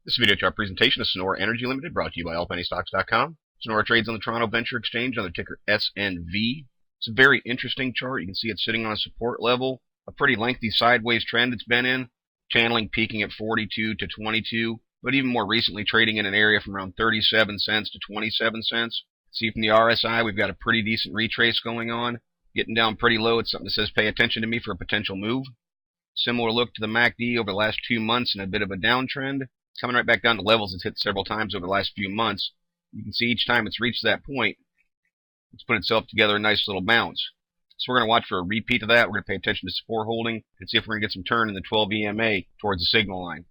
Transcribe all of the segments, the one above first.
This video chart presentation is Sonoro Energy Limited, brought to you by allpennystocks.com. Sonoro trades on the Toronto Venture Exchange on the ticker SNV. It's a very interesting chart. You can see it's sitting on a support level, a pretty lengthy sideways trend it's been in, channeling peaking at 42 to 22, but even more recently trading in an area from around 37 cents to 27 cents. See from the RSI, we've got a pretty decent retrace going on, getting down pretty low. It's something that says pay attention to me for a potential move. Similar look to the MACD over the last 2 months and a bit of a downtrend. Coming right back down to levels it's hit several times over the last few months. You can see each time it's reached that point, it's put itself together a nice little bounce. So we're going to watch for a repeat of that. We're going to pay attention to support holding and see if we're going to get some turn in the 12 EMA towards the signal line.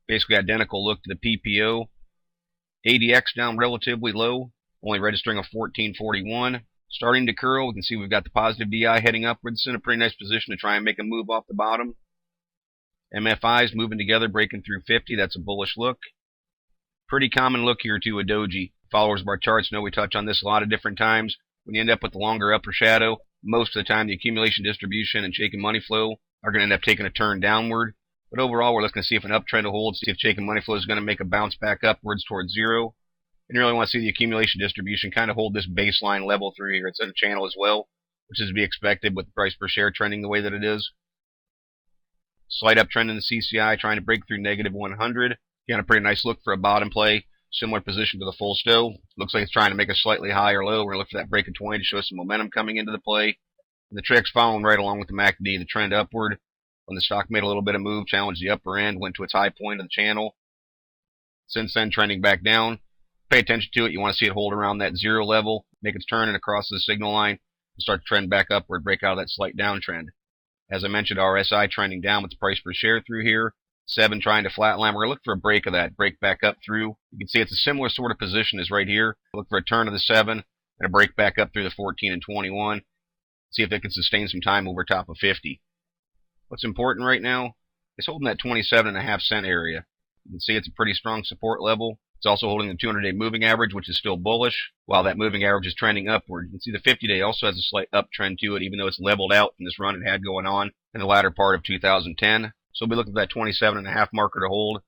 Basically identical look to the PPO. ADX down relatively low, only registering a 1441. Starting to curl, we can see we've got the positive DI heading upwards in a pretty nice position to try and make a move off the bottom. MFIs moving together, breaking through 50. That's a bullish look. Pretty common look here to a doji. Followers of our charts know we touch on this a lot of different times. When you end up with the longer upper shadow, most of the time the accumulation distribution and shaking money flow are going to end up taking a turn downward. But overall, we're looking to see if an uptrend will hold, see if shaking money flow is going to make a bounce back upwards towards zero. And you really want to see the accumulation distribution kind of hold this baseline level through here. It's in a channel as well, which is to be expected with the price per share trending the way that it is. Slight uptrend in the CCI, trying to break through negative 100. Again, a pretty nice look for a bottom play. Similar position to the full stow. Looks like it's trying to make a slightly higher low. We're going to look for that break of 20 to show some momentum coming into the play. And the trick's following right along with the MACD, the trend upward. When the stock made a little bit of move, challenged the upper end, went to its high point of the channel. Since then, trending back down. Pay attention to it. You want to see it hold around that zero level, make its turn and across the signal line, and start to trend back upward, break out of that slight downtrend. As I mentioned, RSI trending down with the price per share through here. 7 trying to flatline. We're going to look for a break of that, break back up through. You can see it's a similar sort of position as right here. Look for a turn of the 7 and a break back up through the 14 and 21. See if it can sustain some time over top of 50. What's important right now is holding that 27.5 cent area. You can see it's a pretty strong support level. It's also holding the 200-day moving average, which is still bullish, while that moving average is trending upward. You can see the 50-day also has a slight uptrend to it, even though it's leveled out in this run it had going on in the latter part of 2010. So we'll be looking for that 27.5 marker to hold. Of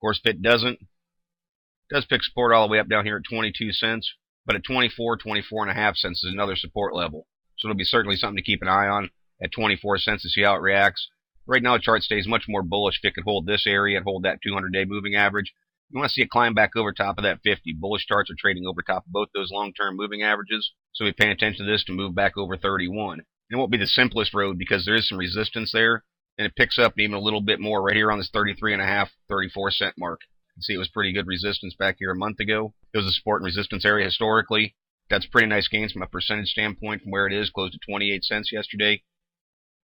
course, if it doesn't, it does pick support all the way up down here at 22 cents, but at 24.5 cents is another support level. So it'll be certainly something to keep an eye on at 24 cents to see how it reacts. Right now, the chart stays much more bullish if it could hold this area and hold that 200-day moving average. You want to see it climb back over top of that 50. Bullish charts are trading over top of both those long-term moving averages, so we're paying attention to this to move back over 31. It won't be the simplest road because there is some resistance there, and it picks up even a little bit more right here on this 33.5, 34 cent mark. You can see it was pretty good resistance back here a month ago. It was a support and resistance area historically. That's pretty nice gains from a percentage standpoint from where it is, closed to 28 cents yesterday.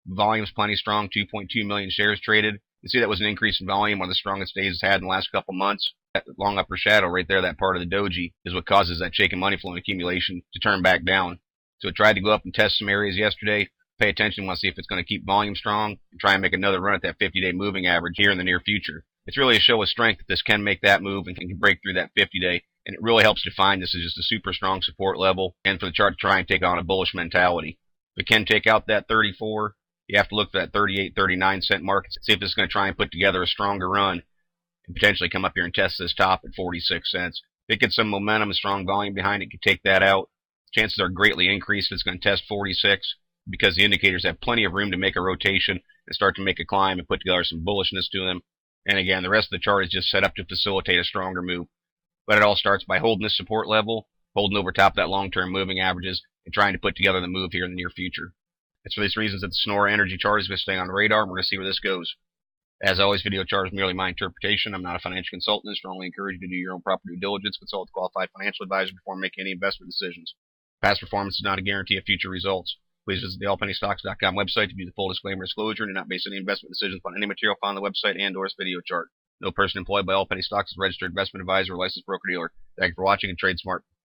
Volume's plenty strong, 2.2 million shares traded. You see that was an increase in volume, one of the strongest days it's had in the last couple months. That long upper shadow right there, that part of the doji, is what causes that shaking money flow and accumulation to turn back down. So it tried to go up and test some areas yesterday. Pay attention, want to see if it's going to keep volume strong and try and make another run at that 50-day moving average here in the near future. It's really a show of strength that this can make that move and can break through that 50-day. And it really helps define this as just a super strong support level and for the chart to try and take on a bullish mentality. If it can take out that 34, you have to look for that 38, 39 cent mark and see if this is going to try and put together a stronger run and potentially come up here and test this top at 46 cents. If it gets some momentum and strong volume behind it, can take that out. Chances are greatly increased if it's going to test 46 because the indicators have plenty of room to make a rotation and start to make a climb and put together some bullishness to them. And again, the rest of the chart is just set up to facilitate a stronger move. But it all starts by holding this support level, holding over top of that long-term moving averages, and trying to put together the move here in the near future. It's for these reasons that the Sonoro Energy chart is going to stay on the radar, and we're going to see where this goes. As always, video chart is merely my interpretation. I'm not a financial consultant and strongly encourage you to do your own proper due diligence, consult with a qualified financial advisor before making any investment decisions. Past performance is not a guarantee of future results. Please visit the allpennystocks.com website to view the full disclaimer disclosure and do not base any investment decisions upon any material found on the website and/or this video chart. No person employed by All Penny Stocks is a registered investment advisor or licensed broker-dealer. Thank you for watching and trade smart.